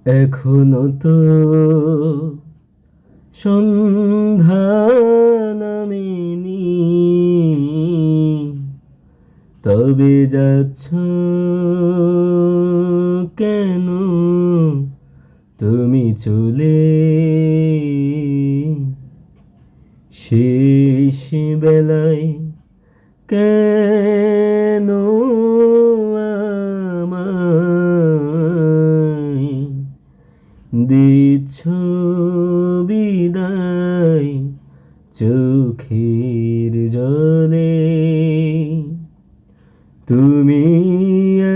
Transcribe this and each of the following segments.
এখনো তো সন্ধ্যা নামেনি, তবে যাচ্ছ কেন তুমি চলে? শেষ বেলায় কেন আমায় দিচ্ছ বিদায় চোখের জলে? তুমি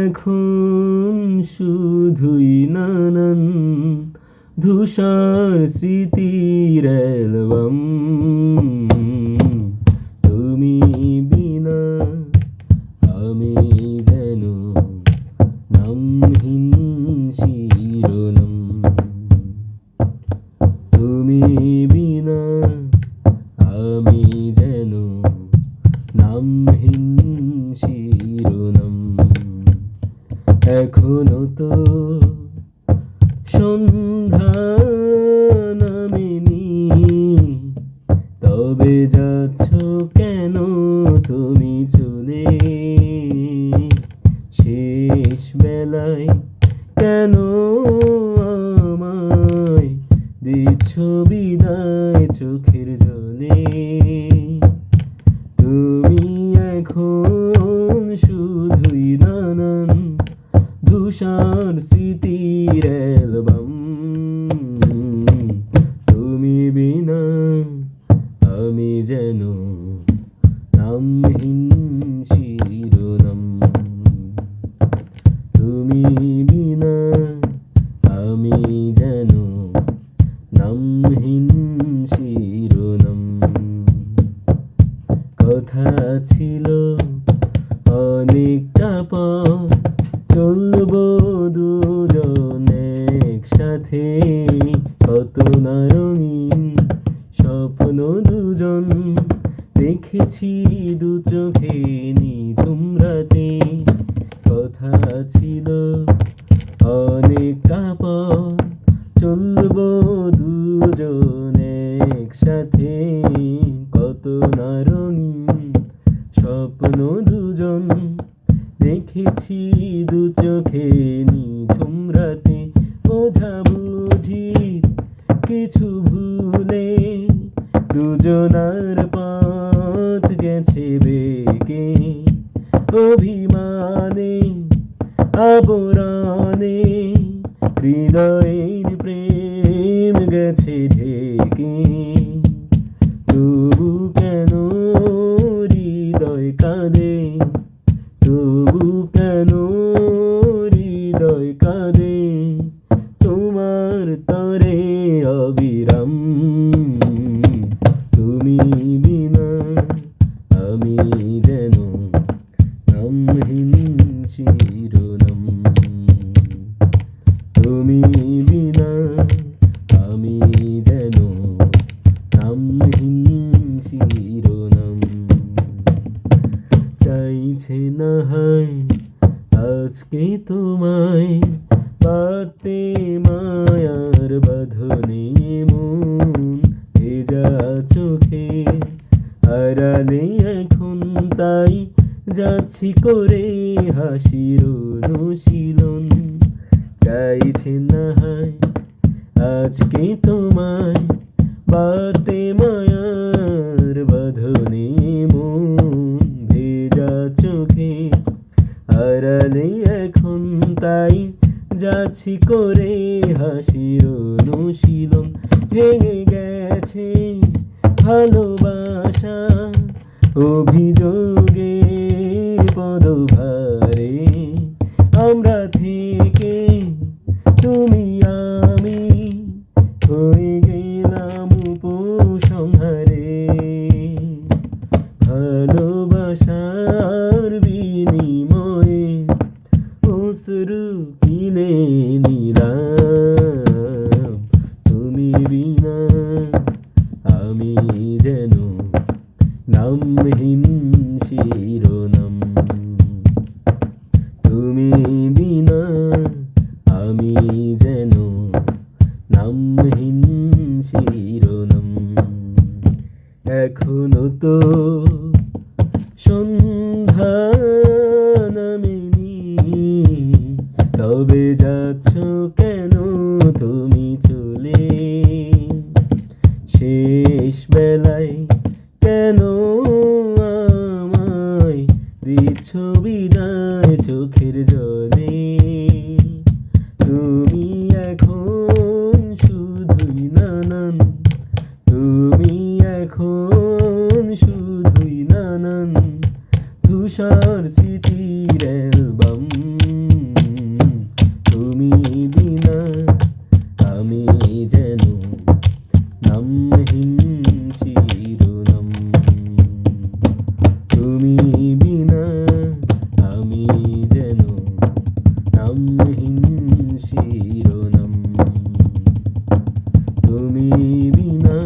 এখন শুধুই নানান ধূসর স্মৃতির অ্যালবাম। তুমি বিনা আমি যেন নামহীন শিরোনাম। তুমি বিনা আমি যেন নামহীন শিরোনাম। এখনো তো সন্ধ্যা নামেনি, তবে যাচ্ছ কেন তুমি চলে? শেষ বেলায় কেন আমায় দিচ্ছ বিদায় চোখের জলে? তুমি এখন শুধুই নানান ধূসর স্মৃতির অ্যালবাম। তুমি বিনা আমি যেন নামহীন শিরোনাম। তুমি বিনা আমি যেন নামহীন শিরোনাম। কথা ছিল অনেকটা পথ চলবো দুজন একসাথে, কত না রঙিন স্বপ্ন দুজন দেখেছি দু চোখে নিঝুম রাতে। কথা ছিল অনেকটা পথ চলবো দুজন একসাথে, কত না রঙিন স্বপ্ন দুজন দেখেছি দু চোখে নিঝুম রাতে। বোঝাবুঝি কিছু ভুলে দুজনার পথ গেছে বেঁকে, অভিমানে আবরণে হৃদয়ের প্রেম গেছে ঢেকে। তবু কেন হৃদয় কাঁদে, তবু কেন হৃদয় কাঁদে তোমার তরে অবিরাম। তুমি বিনা আমি যেন নামহীন শিরোনাম। তুমি বিনা আমি যেন নামহীন শিরোনাম। চাইছে না হয় আজকে তোমায় পাতে, মায়ার বাঁধনে মন ভেজা চোখে আড়ালে এখন তাই যাচ্ছি করে হাসির অনুশীলন। চাইছে না হয় আজকে তোমায় বাতে, মায়ার বাঁধনে মন ভেজা চোখে আড়ালে এখন তাই যাচ্ছি করে হাসির অনুশীলন। ভেঙে গেছে ভালোবাসা অভিযোগের পদভারে, আমরা থেকে তুমি আমি হয়ে গেলাম উপসংহারে। ভালোবাসার বিনিময়ে অশ্রু কিনে নিলাম। তুমি বিনা আমি যেন নামহীন শিরোনাম। তুমি বিনা আমি যেন এখনো তো সন্ধ্যা নামেনি, তবে যাচ্ছ কেন তুমি চলে? শেষ বেলায় কেন আমায় দিচ্ছ বিদায় চোখের জলে? তুমি এখন শুধুই নানান, তুমি এখন শুধুই নানান ধূসর স্মৃতির অ্যালবাম। তুমি বিনা আমি যেন নামহীন শিরোনাম। তুমি বিনা আমি যেন নামহীন শিরোনাম। তুমি বিনা